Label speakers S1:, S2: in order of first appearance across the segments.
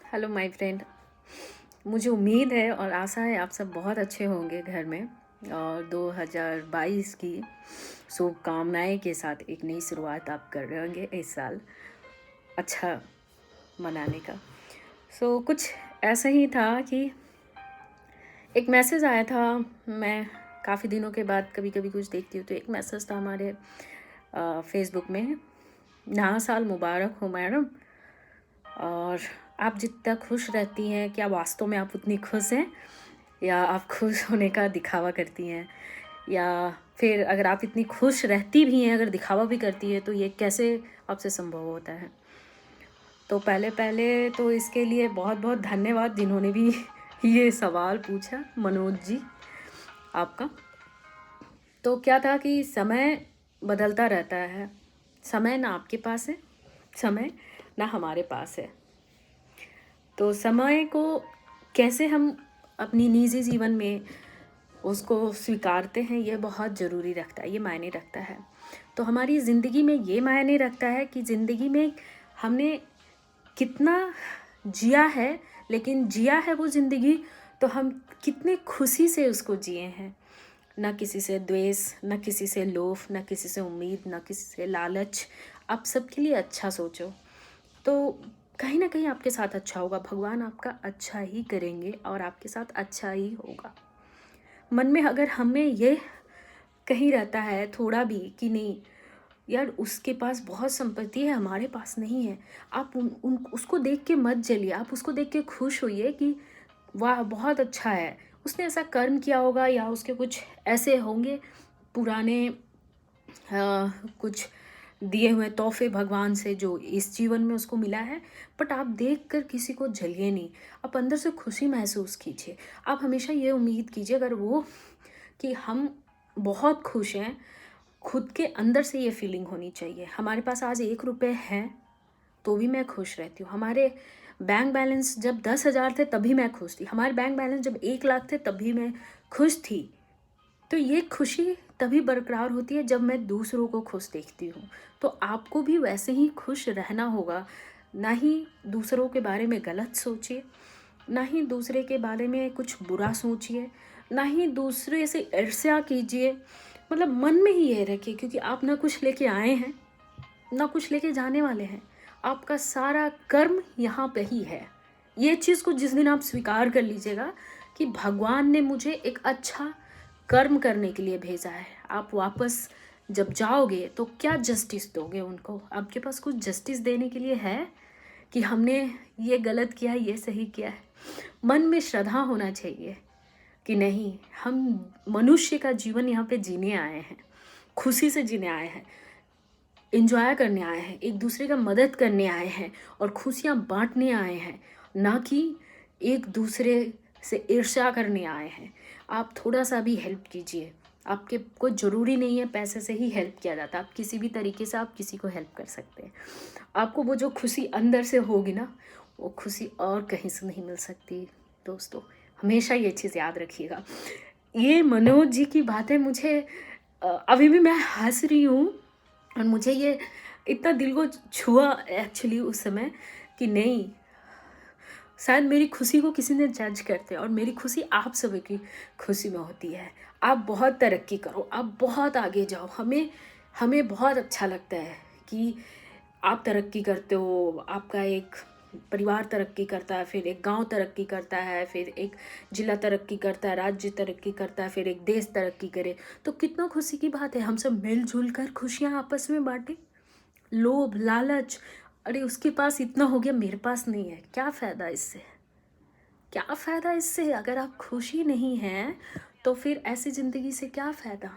S1: Hello my friend. मुझे उम्मीद है और आशा है आप सब बहुत अच्छे होंगे घर में। और 2022 की शुभकामनाएं के साथ एक नई शुरुआत आप कर रहे होंगे इस साल अच्छा मनाने का। कुछ ऐसा ही था कि एक मैसेज आया था। मैं काफ़ी दिनों के बाद कभी कभी कुछ देखती हूँ तो एक मैसेज था हमारे फेसबुक में, नया साल मुबारक हो मैडम। और आप जितना खुश रहती हैं, क्या वास्तव में आप उतनी खुश हैं या आप खुश होने का दिखावा करती हैं? या फिर अगर आप इतनी खुश रहती भी हैं, अगर दिखावा भी करती है, तो ये कैसे आपसे संभव होता है? तो पहले पहले तो इसके लिए बहुत बहुत धन्यवाद जिन्होंने भी ये सवाल पूछा, मनोज जी आपका। तो क्या था कि समय बदलता रहता है, समय ना आपके पास है, समय ना हमारे पास है। तो समय को कैसे हम अपनी निजी जीवन में उसको स्वीकारते हैं, ये बहुत ज़रूरी रखता है, ये मायने रखता है। तो हमारी ज़िंदगी में ये मायने रखता है कि ज़िंदगी में हमने कितना जिया है, लेकिन जिया है वो ज़िंदगी तो हम कितने खुशी से उसको जिए हैं। ना किसी से द्वेष, ना किसी से लोभ, ना किसी से उम्मीद, ना किसी से लालच। आप सबके लिए अच्छा सोचो तो कहीं ना कहीं आपके साथ अच्छा होगा। भगवान आपका अच्छा ही करेंगे और आपके साथ अच्छा ही होगा। मन में अगर हमें ये कहीं रहता है थोड़ा भी कि नहीं यार उसके पास बहुत संपत्ति है, हमारे पास नहीं है, आप उसको देख के मत जलिए। आप उसको देख के खुश होइए कि वाह बहुत अच्छा है, उसने ऐसा कर्म किया होगा या उसके कुछ ऐसे होंगे पुराने कुछ दिए हुए तोहफे भगवान से जो इस जीवन में उसको मिला है। बट आप देख कर किसी को जलिए नहीं, आप अंदर से खुशी महसूस कीजिए। आप हमेशा ये उम्मीद कीजिए अगर वो कि हम बहुत खुश हैं, खुद के अंदर से ये फीलिंग होनी चाहिए। हमारे पास आज 1 रुपये है तो भी मैं खुश रहती हूँ। हमारे बैंक बैलेंस जब 10,000 थे तभी मैं खुश थी। हमारे बैंक बैलेंस जब 1 लाख थे तभी मैं खुश थी। तो ये खुशी तभी बरकरार होती है जब मैं दूसरों को खुश देखती हूँ। तो आपको भी वैसे ही खुश रहना होगा। ना ही दूसरों के बारे में गलत सोचिए, ना ही दूसरे के बारे में कुछ बुरा सोचिए, ना ही दूसरे से ईर्ष्या कीजिए। मतलब मन में ही ये रखिए, क्योंकि आप ना कुछ लेके आए हैं ना कुछ लेके जाने वाले हैं। आपका सारा कर्म यहाँ पे ही है। ये चीज़ को जिस दिन आप स्वीकार कर लीजिएगा कि भगवान ने मुझे एक अच्छा कर्म करने के लिए भेजा है, आप वापस जब जाओगे तो क्या जस्टिस दोगे उनको? आपके पास कुछ जस्टिस देने के लिए है कि हमने ये गलत किया है, ये सही किया है? मन में श्रद्धा होना चाहिए कि नहीं, हम मनुष्य का जीवन यहाँ पे जीने आए हैं, खुशी से जीने आए हैं, इंजॉय करने आए हैं, एक दूसरे का मदद करने आए हैं और खुशियाँ बांटने आए हैं, ना कि एक दूसरे से ईर्ष्या करने आए हैं। आप थोड़ा सा भी हेल्प कीजिए। आपके कोई ज़रूरी नहीं है पैसे से ही हेल्प किया जाता है, आप किसी भी तरीके से आप किसी को हेल्प कर सकते हैं। आपको वो जो खुशी अंदर से होगी ना, वो खुशी और कहीं से नहीं मिल सकती। दोस्तों, हमेशा ये चीज़ याद रखिएगा। ये मनोज जी की बातें मुझे अभी भी मैं हंस रही हूँ और मुझे ये इतना दिल को छुआ एक्चुअली उस समय कि नहीं, शायद मेरी खुशी को किसी ने जज करते हैं और मेरी खुशी आप सभी की खुशी में होती है। आप बहुत तरक्की करो, आप बहुत आगे जाओ। हमें हमें बहुत अच्छा लगता है कि आप तरक्की करते हो, आपका एक परिवार तरक्की करता है, फिर एक गांव तरक्की करता है, फिर एक जिला तरक्की करता है, राज्य तरक्की करता है, फिर एक देश तरक्की करे। तो कितना खुशी की बात है, हम सब मिलजुल कर खुशियाँ आपस में बांटें। लोभ लालच, अरे उसके पास इतना हो गया मेरे पास नहीं है, क्या फ़ायदा इससे? क्या फ़ायदा इससे? अगर आप खुशी नहीं हैं तो फिर ऐसी ज़िंदगी से क्या फ़ायदा?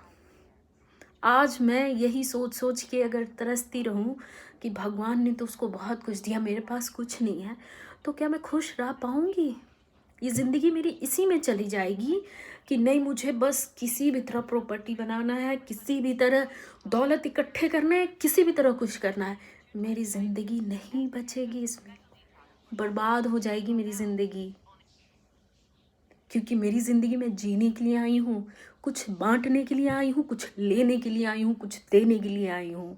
S1: आज मैं यही सोच सोच के अगर तरसती रहूं कि भगवान ने तो उसको बहुत कुछ दिया, मेरे पास कुछ नहीं है, तो क्या मैं खुश रह पाऊंगी? ये ज़िंदगी मेरी इसी में चली जाएगी कि नहीं, मुझे बस किसी भी तरह प्रॉपर्टी बनाना है, किसी भी तरह दौलत इकट्ठे करना है, किसी भी तरह कुछ करना है। मेरी ज़िंदगी नहीं बचेगी, इसमें बर्बाद हो जाएगी मेरी ज़िंदगी। क्योंकि मेरी ज़िंदगी में जीने के लिए आई हूँ, कुछ बांटने के लिए आई हूँ, कुछ लेने के लिए आई हूँ, कुछ देने के लिए आई हूँ।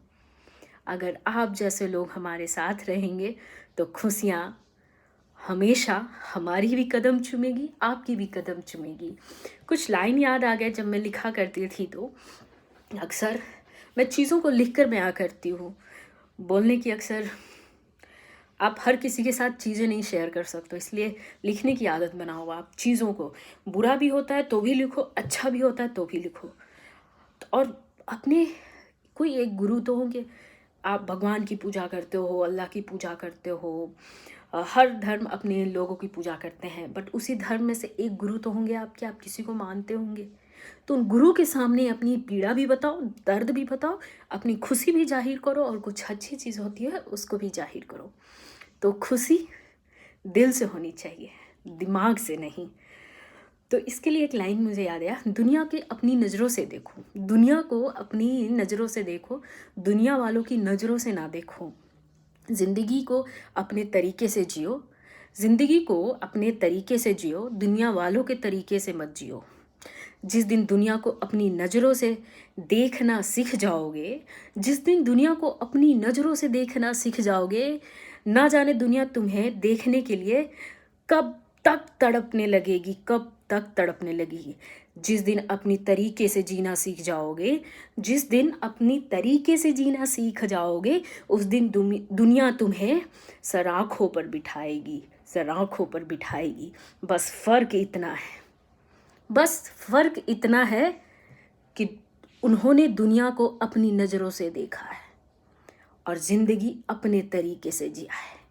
S1: अगर आप जैसे लोग हमारे साथ रहेंगे तो खुशियाँ हमेशा हमारी भी कदम चूमेगी, आपकी भी कदम चूमेगी। कुछ लाइन याद आ गए जब मैं लिखा करती थी, तो अक्सर मैं चीज़ों को लिख कर बयां करती हूँ। बोलने की अक्सर आप हर किसी के साथ चीज़ें नहीं शेयर कर सकते, इसलिए लिखने की आदत बनाओ आप चीज़ों को। बुरा भी होता है तो भी लिखो, अच्छा भी होता है तो भी लिखो। और अपने कोई एक गुरु तो होंगे। आप भगवान की पूजा करते हो, अल्लाह की पूजा करते हो, हर धर्म अपने लोगों की पूजा करते हैं, बट उसी धर्म में से एक गुरु तो होंगे आपके, आप किसी को मानते होंगे। तो उन गुरु के सामने अपनी पीड़ा भी बताओ, दर्द भी बताओ, अपनी खुशी भी जाहिर करो, और कुछ अच्छी चीज़ होती है उसको भी जाहिर करो। तो खुशी दिल से होनी चाहिए, दिमाग से नहीं। तो इसके लिए एक लाइन मुझे याद आया, दुनिया के अपनी नज़रों से देखो, दुनिया को अपनी नज़रों से देखो, दुनिया वालों की नज़रों से ना देखो। ज़िंदगी को अपने तरीके से जियो, ज़िंदगी को अपने तरीके से जियो, दुनिया वालों के तरीके से मत जियो। जिस दिन दुनिया को अपनी नज़रों से देखना सीख जाओगे, जिस दिन दुनिया को अपनी नज़रों से देखना सीख जाओगे, ना जाने दुनिया तुम्हें देखने के लिए कब तक तड़पने लगेगी, कब तक तड़पने लगेगी। जिस दिन अपनी तरीके से जीना सीख जाओगे, जिस दिन अपनी तरीके से जीना सीख जाओगे, उस दिन दुनिया तुम्हें सराखों पर बिठाएगी, सराखों पर बिठाएगी। बस फ़र्क इतना है, बस फ़र्क इतना है कि उन्होंने दुनिया को अपनी नज़रों से देखा है और ज़िंदगी अपने तरीके से जिया है।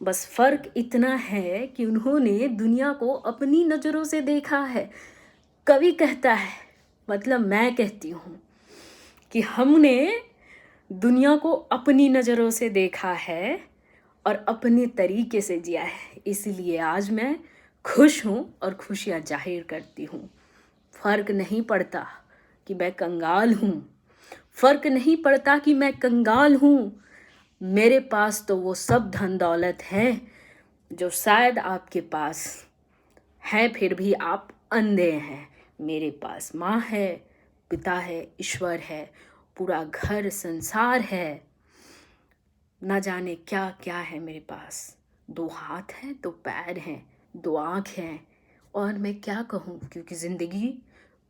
S1: बस फ़र्क इतना है कि उन्होंने दुनिया को अपनी नज़रों से देखा है। कवि कहता है, मतलब मैं कहती हूँ कि हमने दुनिया को अपनी नज़रों से देखा है और अपने तरीके से जिया है, इसलिए आज मैं खुश हूँ और खुशियाँ जाहिर करती हूँ। फ़र्क नहीं पड़ता कि मैं कंगाल हूँ, फ़र्क नहीं पड़ता कि मैं कंगाल हूँ। मेरे पास तो वो सब धन दौलत है जो शायद आपके पास है, फिर भी आप अंधे हैं। मेरे पास माँ है, पिता है, ईश्वर है, पूरा घर संसार है, ना जाने क्या क्या है मेरे पास। 2 हाथ हैं, 2 पैर हैं, 2 आँख हैं, और मैं क्या कहूँ, क्योंकि ज़िंदगी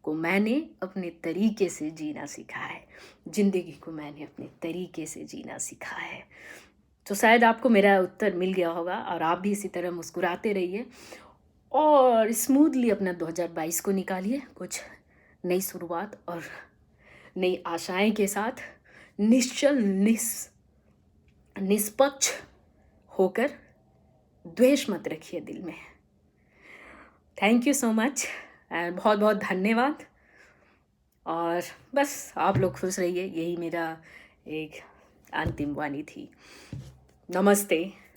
S1: को मैंने अपने तरीके से जीना सीखा है, ज़िंदगी को मैंने अपने तरीके से जीना सीखा है। तो शायद आपको मेरा उत्तर मिल गया होगा और आप भी इसी तरह मुस्कुराते रहिए और स्मूथली अपना 2022 को निकालिए, कुछ नई शुरुआत और नई आशाएं के साथ, निश्चल निष्पक्ष होकर। द्वेष मत रखिए दिल में। Thank you so much and बहुत बहुत धन्यवाद। और बस आप लोग खुश रहिए, यही मेरा एक अंतिम वाणी थी। नमस्ते।